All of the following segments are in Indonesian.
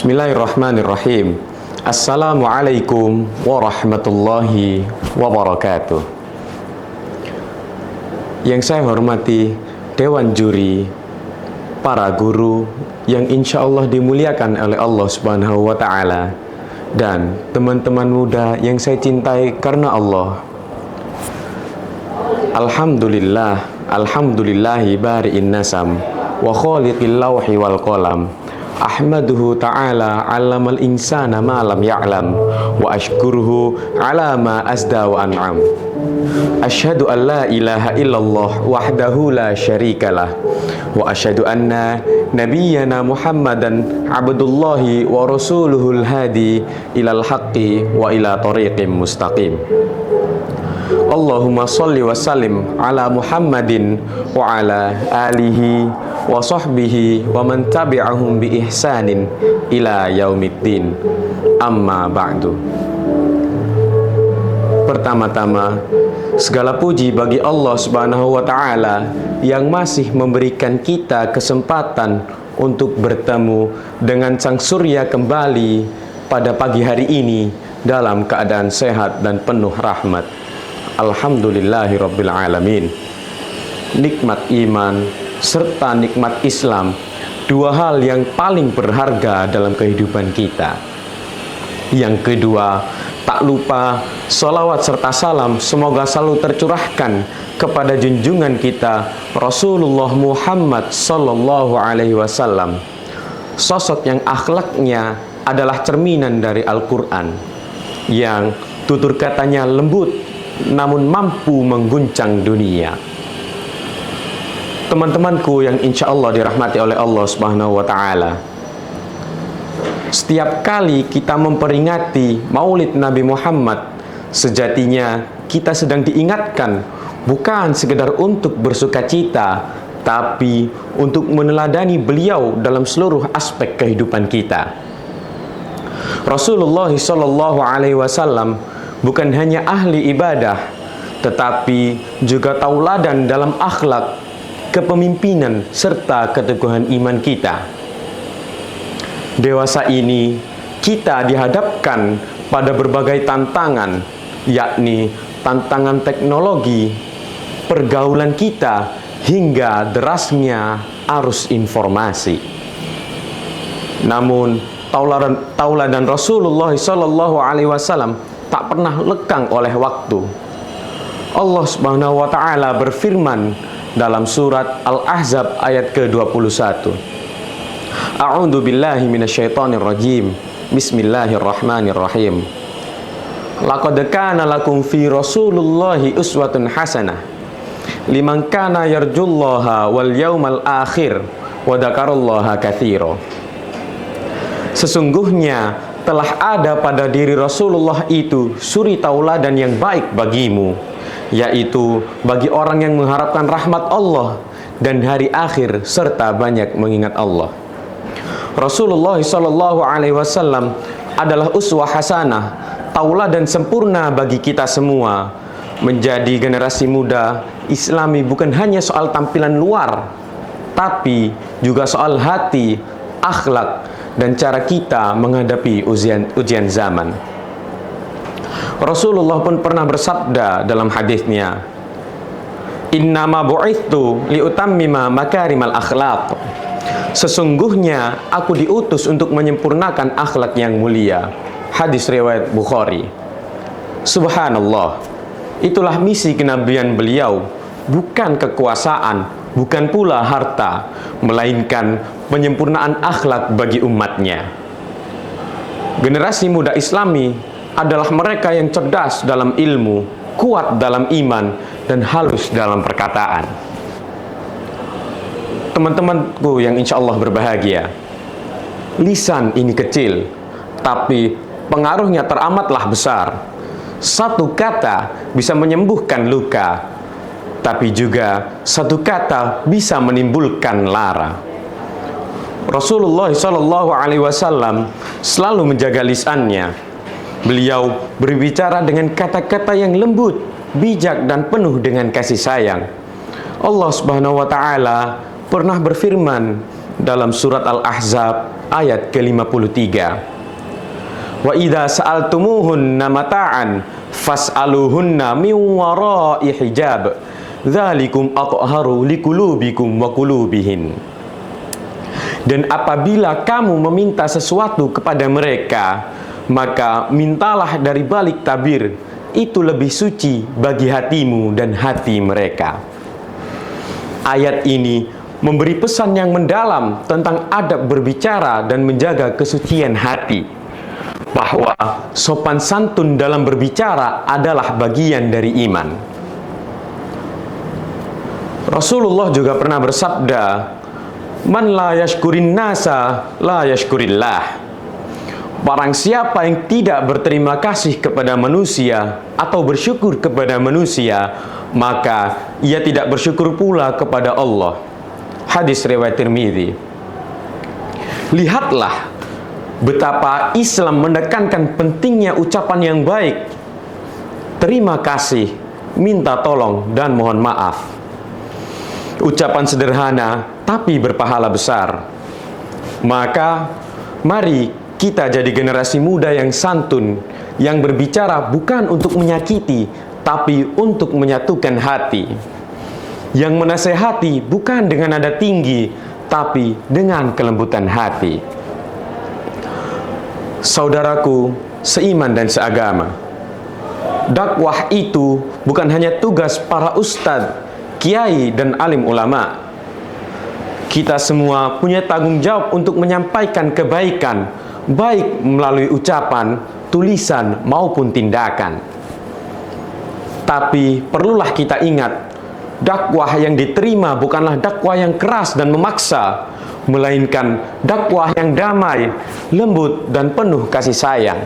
Bismillahirrahmanirrahim. Assalamualaikum warahmatullahi wabarakatuh. Yang saya hormati Dewan Juri, para guru yang insya Allah dimuliakan oleh Allah Subhanahu wa Ta'ala, dan teman-teman muda yang saya cintai karena Allah. Alhamdulillahi bari'in nasam wa khaliqil lawhi wal qalam. Ahmaduhu ta'ala 'allamal insana ma lam ya'lam wa ashkuruhu 'ala ma asda wa an'am. Asyhadu an la ilaha illallah wahdahu la syarikalah wa asyhadu anna nabiyyana Muhammadan abdullahi wa rasuluhul hadi ilal haqqi wa ila tariqim mustaqim. Allahumma salli wa sallim ala Muhammadin wa ala alihi wa sahbihi wa man tabi'ahum bi ihsanin ila yaumiddin. Amma ba'du. Pertama-tama, segala puji bagi Allah Subhanahu wa Ta'ala yang masih memberikan kita kesempatan untuk bertemu dengan Sang Surya kembali pada pagi hari ini dalam keadaan sehat dan penuh rahmat. Alhamdulillahirabbil alamin. Nikmat iman serta nikmat Islam, dua hal yang paling berharga dalam kehidupan kita. Yang kedua, tak lupa sholawat serta salam semoga selalu tercurahkan kepada junjungan kita Rasulullah Muhammad sallallahu alaihi wasallam, sosok yang akhlaknya adalah cerminan dari Al-Quran, yang tutur katanya lembut namun mampu mengguncang dunia. Teman-temanku yang insya Allah dirahmati oleh Allah Subhanahu wa Ta'ala, setiap kali kita memperingati Maulid Nabi Muhammad, sejatinya kita sedang diingatkan bukan sekedar untuk bersukacita, tapi untuk meneladani beliau dalam seluruh aspek kehidupan kita. Rasulullah Shallallahu Alaihi Wasallam bukan hanya ahli ibadah, tetapi juga tauladan dalam akhlak, kepemimpinan, serta keteguhan iman kita. Dewasa ini, kita dihadapkan pada berbagai tantangan, yakni tantangan teknologi, pergaulan kita, hingga derasnya arus informasi. Namun, tauladan Rasulullah SAW tak pernah lekang oleh waktu. Allah Subhanahu wa Ta'ala berfirman dalam surat Al-Ahzab ayat ke-21. A'udzu billahi minasyaitonir rajim. Bismillahirrahmanirrahim. Laqad kana lakum fi Rasulillahi uswatun hasanah liman kana yarjullaha wal yaumal akhir wa dzakarallaha katsira. Sesungguhnya telah ada pada diri Rasulullah itu suri tauladan yang baik bagimu, yaitu bagi orang yang mengharapkan rahmat Allah dan hari akhir serta banyak mengingat Allah. Rasulullah Shallallahu Alaihi Wasallam adalah uswah hasanah, tauladan sempurna bagi kita semua. Menjadi generasi muda Islami bukan hanya soal tampilan luar, tapi juga soal hati, akhlak, dan cara kita menghadapi ujian zaman. Rasulullah pun pernah bersabda dalam hadisnya, "Innama bu'itsu liutammima makarimal akhlaq." Sesungguhnya aku diutus untuk menyempurnakan akhlak yang mulia. Hadis riwayat Bukhari. Subhanallah, itulah misi kenabian beliau, bukan kekuasaan, bukan pula harta, melainkan penyempurnaan akhlak bagi umatnya. Generasi muda Islami adalah mereka yang cerdas dalam ilmu, kuat dalam iman, dan halus dalam perkataan. Teman-temanku yang insya Allah berbahagia, lisan ini kecil, tapi pengaruhnya teramatlah besar. Satu kata bisa menyembuhkan luka, tapi juga satu kata bisa menimbulkan lara. Rasulullah Shallallahu Alaihi Wasallam selalu menjaga lisannya. Beliau berbicara dengan kata-kata yang lembut, bijak, dan penuh dengan kasih sayang. Allah Subhanahu wa Ta'ala pernah berfirman dalam surat Al-Ahzab ayat ke-53. Wa idza sa'altumuhunna mata'an fas'aluhunna min wara'i hijab dzalikum athharu liqulubikum wa qulubihin. Dan apabila kamu meminta sesuatu kepada mereka, maka mintalah dari balik tabir, itu lebih suci bagi hatimu dan hati mereka. Ayat ini memberi pesan yang mendalam tentang adab berbicara dan menjaga kesucian hati, bahwa sopan santun dalam berbicara adalah bagian dari iman. Rasulullah juga pernah bersabda, "Man la yashkurin nasa la yashkurillah." Barang siapa yang tidak berterima kasih kepada manusia atau bersyukur kepada manusia, maka ia tidak bersyukur pula kepada Allah. Hadis riwayat Tirmidzi. Lihatlah betapa Islam menekankan pentingnya ucapan yang baik, terima kasih, minta tolong, dan mohon maaf. Ucapan sederhana tapi berpahala besar. Maka mari kita jadi generasi muda yang santun, yang berbicara bukan untuk menyakiti, tapi untuk menyatukan hati. Yang menasehati bukan dengan nada tinggi, tapi dengan kelembutan hati. Saudaraku seiman dan seagama, dakwah itu bukan hanya tugas para ustadz, kiai, dan alim ulama. Kita semua punya tanggung jawab untuk menyampaikan kebaikan, baik melalui ucapan, tulisan, maupun tindakan. Tapi perlulah kita ingat, dakwah yang diterima bukanlah dakwah yang keras dan memaksa, melainkan dakwah yang damai, lembut, dan penuh kasih sayang.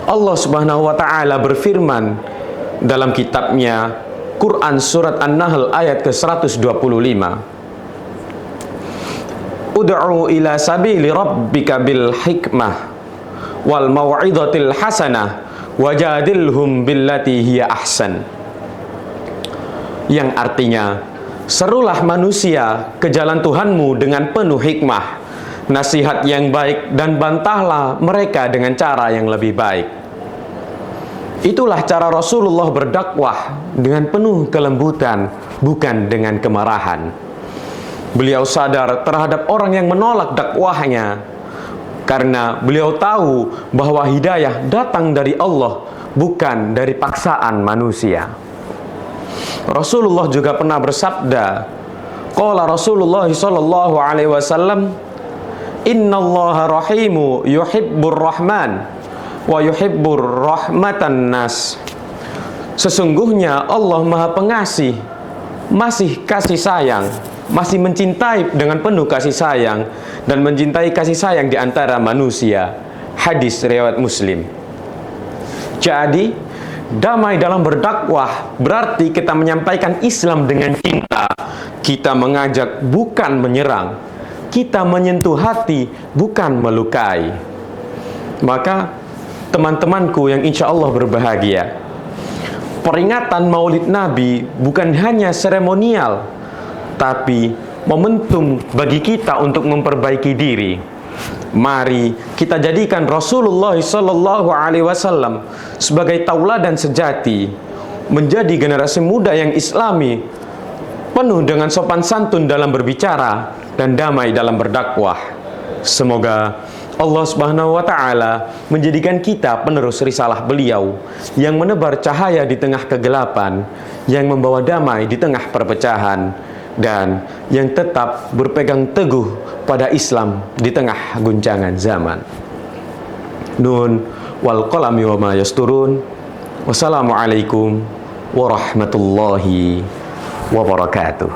Allah Subhanahu wa Ta'ala berfirman dalam kitabnya Quran surat An-Nahl ayat ke-125. Ud'u ila sabili rabbika bil hikmah wal mau'izatil hasanah wajadilhum billati hiya ahsan. Yang artinya, serulah manusia ke jalan Tuhanmu dengan penuh hikmah, nasihat yang baik, dan bantahlah mereka dengan cara yang lebih baik. Itulah cara Rasulullah berdakwah, dengan penuh kelembutan, bukan dengan kemarahan. Beliau sadar terhadap orang yang menolak dakwahnya, karena beliau tahu bahwa hidayah datang dari Allah, bukan dari paksaan manusia. Rasulullah juga pernah bersabda, qala Rasulullah sallallahu alaihi wasallam, innallaha rahimu yuhibbur rahman wa yuhibbur rahmatan nas. Sesungguhnya Allah Maha Pengasih, masih kasih sayang, masih mencintai dengan penuh kasih sayang, dan mencintai kasih sayang di antara manusia. Hadis riwayat Muslim. Jadi, damai dalam berdakwah berarti kita menyampaikan Islam dengan cinta. Kita mengajak bukan menyerang. Kita menyentuh hati bukan melukai. Maka teman-temanku yang insya Allah berbahagia, peringatan Maulid Nabi bukan hanya seremonial, tapi momentum bagi kita untuk memperbaiki diri. Mari kita jadikan Rasulullah sallallahu alaihi wasallam sebagai tauladan sejati, menjadi generasi muda yang islami, penuh dengan sopan santun dalam berbicara dan damai dalam berdakwah. Semoga Allah Subhanahu wa Ta'ala menjadikan kita penerus risalah beliau, yang menebar cahaya di tengah kegelapan, yang membawa damai di tengah perpecahan, dan yang tetap berpegang teguh pada Islam di tengah guncangan zaman. Nun wal qalami wa ma yasturun. Wassalamualaikum warahmatullahi wabarakatuh.